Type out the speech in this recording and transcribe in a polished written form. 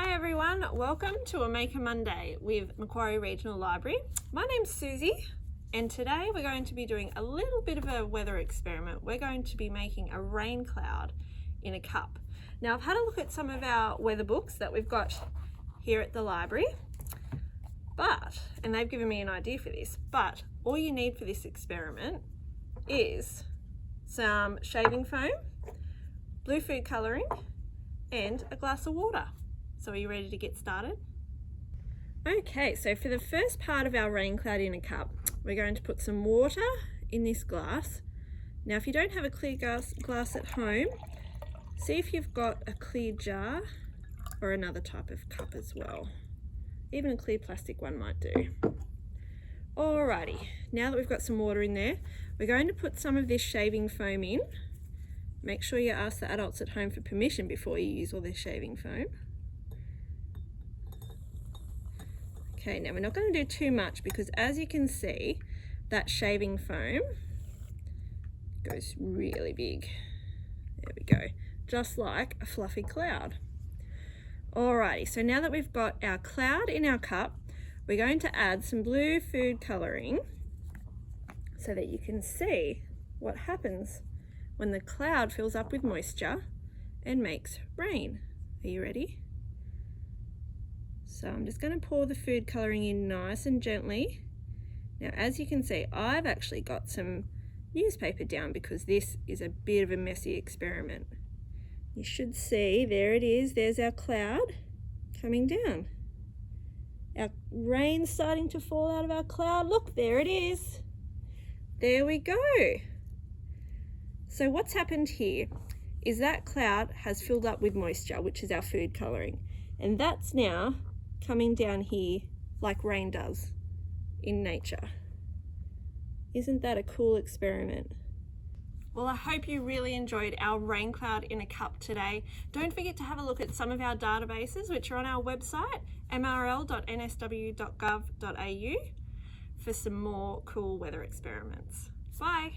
Hi everyone, welcome to a Maker Monday with Macquarie Regional Library. My name's Susie and today we're going to be doing a little bit of a weather experiment. We're going to be making a rain cloud in a cup. Now I've had a look at some of our weather books that we've got here at the library, and they've given me an idea for this, but all you need for this experiment is some shaving foam, blue food colouring and a glass of water. So are you ready to get started? Okay, so for the first part of our rain cloud in a cup, we're going to put some water in this glass. Now if you don't have a clear glass at home, see if you've got a clear jar or another type of cup as well. Even a clear plastic one might do. Alrighty, now that we've got some water in there, we're going to put some of this shaving foam in. Make sure you ask the adults at home for permission before you use all this shaving foam. Okay, now we're not going to do too much because as you can see, that shaving foam goes really big. There we go, just like a fluffy cloud. Alrighty, so now that we've got our cloud in our cup, we're going to add some blue food colouring so that you can see what happens when the cloud fills up with moisture and makes rain. Are you ready? So I'm just going to pour the food colouring in nice and gently. Now as you can see, I've actually got some newspaper down because this is a bit of a messy experiment. You should see, there it is, there's our cloud coming down. Our rain's starting to fall out of our cloud. Look, there it is. There we go. So what's happened here is that cloud has filled up with moisture, which is our food colouring, and that's now coming down here like rain does in nature. Isn't that a cool experiment? Well, I hope you really enjoyed our rain cloud in a cup today. Don't forget to have a look at some of our databases, which are on our website, mrl.nsw.gov.au, for some more cool weather experiments. Bye.